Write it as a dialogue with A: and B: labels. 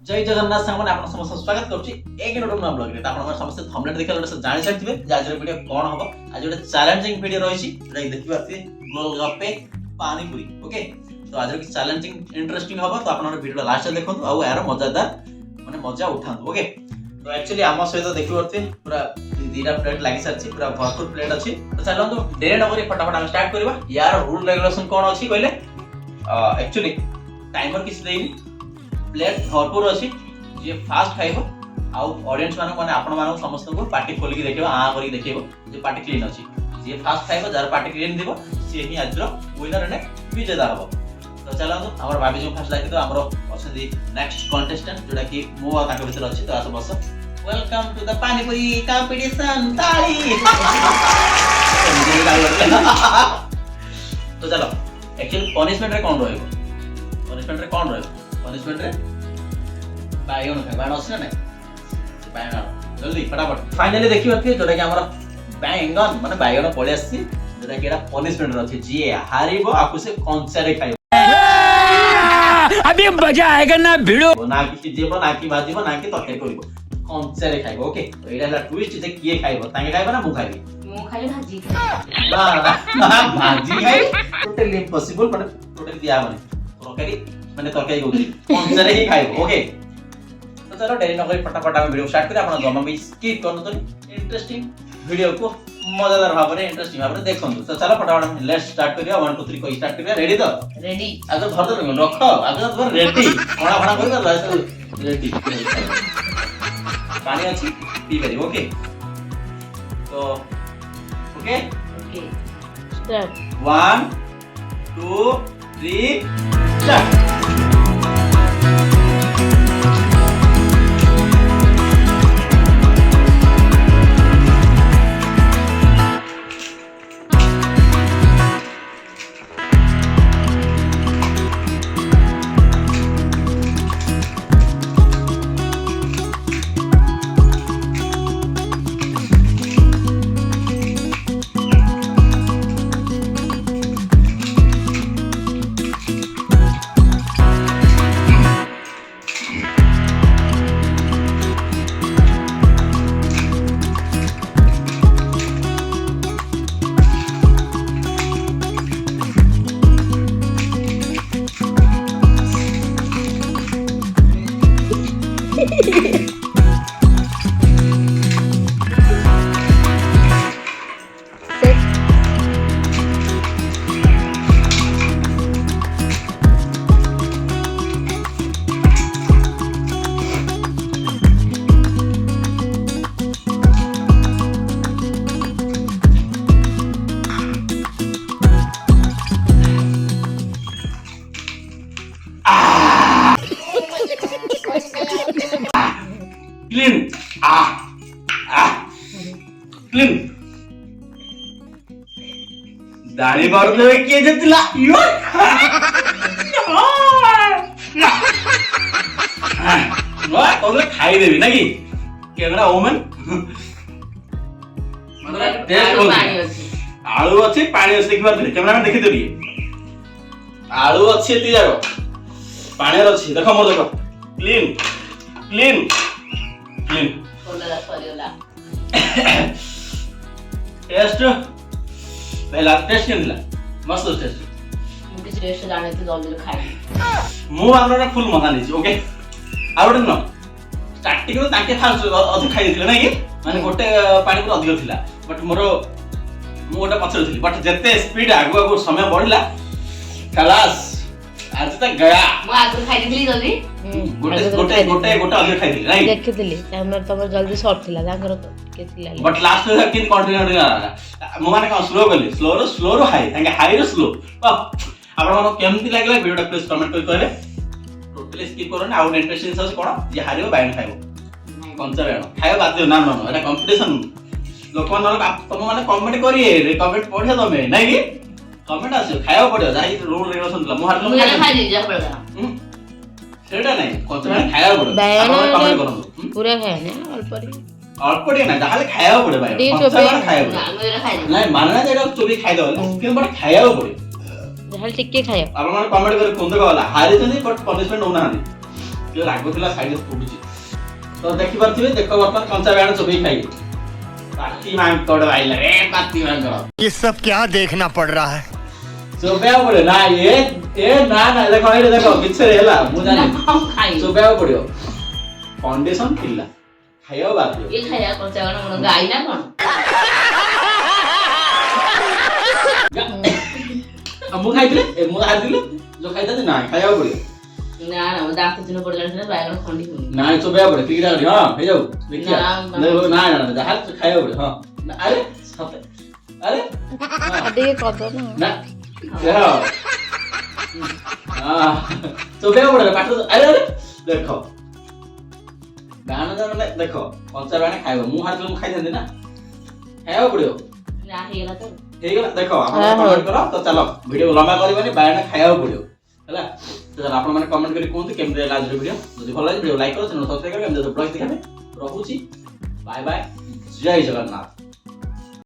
A: जय जगन्नाथ सांग आप समस्त स्वागत करुच्ची एक नूतन ब्लॉग रे आपण समस्त थंबनेल देखला से जानि सकथिबे जे आज वीडियो कोन हबो आज गोटे चैलेंजिंग वीडियो रहिछि जोटा देखि पाथि गोलगप्पे पानी पूरी ओके तो आज की चैलेंजिंग इंटरेस्टिंग हबो तो आपण वीडियो लास्ट तक देखंतु आ यार मजादार माने मजा उठांतु ओके तो एक्चुअली आम सहित देखि पाथि पूरा दीटा प्लेट लागि सारछि पूरा भरपूर प्लेट अछि तो चलंतु देर न करी फटाफट हम स्टार्ट करबा यार रूल रेगुलेशन कोन अछि कहले एक्चुअली टाइमर किछ देइनी प्लेट भरपूर अच्छी जी फास्ट खाइब आउ ऑडियंस माने आपण मानक समस्त को पार्टी खोल के देखिबो आ करी देखिबो जे पार्टी क्लीन अछि जे फास्ट खाइब जार पार्टी क्लीन दिबो से ही आज विनर ने विजेता हबो तो चलो हमर भाभी जो फास्ट लागे तो हमरो असली नेक्स्ट कंटेस्टेंट जोडा कि मो आ काके भीतर अछि तो आस बस वेलकम टू द पानी पूरी कंपटीशन ताली तो चलो एक्चुअली पनिशमेंट रे कोन रहइबो पनिशमेंट रे बायगन खाइ बायगन अछि ना बायगन जल्दी फटाफट फाइनली देखि बथि जोटा कि हमरा बायगन माने बायगन पळे आछि जोटा कि एटा पनिशमेंट अछि जी हारिबो आकु से कंचा रे खाइ
B: अभी मजा आएगा ना भिड़ो
A: ना कि जेबो ना कि भाजीबो ना कि तरकारी करिबो कंचा रे खाइबो ओके तो एटा ला ट्विस्ट जे किए खाइबो ताके खाइबो ना मु खाइबी
C: मु खाली भाजी
A: ना भाजी खाइ टोटली इम्पॉसिबल माने टोटली दिया माने तरकारी माने तरकारी होती कंचा रे ही खाइबो ओके तो चलो देरी न करी फटाफट हम वीडियो स्टार्ट करी आपण जमा भी स्किप करनो तो इंटरेस्टिंग वीडियो को मजेदार भाव में इंटरेस्टिंग भाव में देखंतु तो चलो फटाफट हम लेट्स स्टार्ट करिया 1 2 3 को स्टार्ट करिया रेडी तो
C: रेडी
A: आगे धर दो रख आगे धर रेडी कोणा कोणा करिया रेडी पानी अछि पी पारी ओके तो okay
C: okay start
A: 1 2 3 start clean clean दाढ़ी बार दे किए जतिला यो वा तोले खाई देबी ना कि कैमरा ओमन मतलब टेस्ट हो आलू अछि पानी अछि देखि बार कैमरा में देखि देबी आलू अछि एति जारो पानी अछि देखो मोर देखो क्लीन क्लीन क्लीन
C: कोला सरियोला
A: टेस्ट पहला टेस्ट केनला मस्त टेस्ट
C: मुके टेस्ट जाने तो जल्दी खाई
A: मु हमरा फुल मजा निछि ओके आउट न स्टार्टिंग रो ताके फास्ट अधिक खाइ दिले ना कि माने गोटे पानी पर अधिक थिला बट मोर मु गोटे पछर थिली बट जते स्पीड आगु आगु समय बढ़िला खलास आज तक गया
C: मु आगु खाई दिली जल्दी
A: गोटे अधिक खाइ दिले राइट
D: देखिଥିଲି ଆମର ତମର ଜଲ୍ଦି ସର୍ଟ ଥିଲା ତାଙ୍କର ଟିକେ ଥିଲା
A: बट लास्ट में किन कंटिन्यू मु माने स्लो गली स्लो रो हाई ताके हाई रो स्लो आपण मन केमति लागला वीडियो प्लीज कमेंट कर कहले टोटली स्किप करो ना आउट इंटरेस्टिंग सस कोन जे हारियो बायन खाइबो कंचा बेण खाइबो बाध्य ना ना एटा कंपटीशन लोक मन तुम माने कमेंट करिए कमेंट पढे तमे नै कि कमेंट आसे खाइबो पड़ियो जाई रूल रेगुलेशन ला मु हारलो
C: खाई दी जा पड़ेगा
A: सेटा नै कंचा खाइबो पड़ियो आपण कमेंट करन
D: पूरा खाए ना
A: अल्प टे ना जाले खाइबो पड़े भाई कंचा बेण खाइबो
C: ଆମେ ଖାଇ दी
A: नै मानना जेटा चोबी खाइ दो कि बट खाइबो पड़े
D: ଯାହା ଟିକେ ଖାଇବ
A: ଆପଣ ମାନେ କମେଣ୍ଟ କରି କୁହନ୍ତୁ ଗଲା ହାରିଛନ୍ତି ବଟ ପନିଶମେଣ୍ଟ ନଉନାହାନ୍ତି ଟିକେ ଲାଗୁଥିଲା ସାଇଡରେ ପଡୁଛି ତ ଦେଖି ପାରୁଥିବେ ଦେଖ ବର୍ତ୍ତମାନ କଞ୍ଚା ବାଇଗଣ ଚୋବେଇ ଖାଇବେ ପାତି ମାଙ୍କଡ ଆଇଲା ରେ ପାତି ମାଙ୍କଡ
B: ये सब क्या देखना पड़ रहा है
A: ଚୋବେଇବାକୁ ପଡିବ ନା ନା ଦେଖ ଏଇଟା ଦେଖ ମିଛରେ ହେଲା ମୁଁ ଜାଣି
C: ଖାଇ
A: ଚୋବେଇବାକୁ ପଡିବ କଣ୍ଡିସନ ଥିଲା ଖାଇବାକୁ ବାଧ୍ୟ
C: ଏ ଖାଇବା କଞ୍ଚା କଣ କଣ ଗାଈ ନା କଣ
A: ମୁଁ ଖାଇଥିଲି ମୁଁ ହାରିଥିଲି ଯୋଉ ଖାଇଥାନ୍ତି ନା ଖାଇବାକୁ ପଡିବ
C: ନା ନା ମୋ ଦାନ୍ତ ଚିହ୍ନ ପଡିଲାଣି ସିନା ବାଇଗଣ ଖଣ୍ଡି ହଉନି
A: ନାଇଁ ଚୋବେଇବାକୁ ପଡିବ କ୍ରିକେଟ କରି ହଁ ହେଇଯାଉ ଦେଖିବା
C: ନା,
A: ନା ଯାହା ଖାଇବାକୁ ପଡିବ ହଁ ଆରେ ସତେ ଆରେ
D: ଟିକେ କରିଦବ
A: ନା ଚୋବେଇବାକୁ ପଡିବ ପାଠ ଆରେ ଆରେ ଦେଖ ବାଣ ମାନେ ଦେଖ କଞ୍ଚା ବାଣ ଖାଇବ ମୁଁ ହାରିଥିଲି ମୁଁ ଖାଇଥାନ୍ତି ନା ଖାଇବାକୁ ପଡିବ
C: ନା ହେଇଗଲା ତ
A: ହେଇଗଲା ଦେଖ ଆପଣ କମେଣ୍ଟ କର ତ ଚାଲ ଭିଡିଓ ଲମ୍ବା କରିବାନି ବାୟଣ ଖାଇବାକୁ ପଡିବ ହେଲା ତ ଚାଲ ଆପଣ ମାନେ କମେଣ୍ଟ କରି କୁହନ୍ତୁ କେମିତି ଲାଗିଲା ଆଜିର ଭିଡିଓ ଯଦି ଭଲ ଲାଗେ ଭିଡିଓ ଲାଇକ୍ କର ଚ୍ୟାନେଲ ସବସ୍କ୍ରାଇବ କର ଏମିତି ବ୍ଲଗ ଦେଖିବା ରହୁଛି ବାଏ ବାଏ ଜୟ ଜଗନ୍ନାଥ।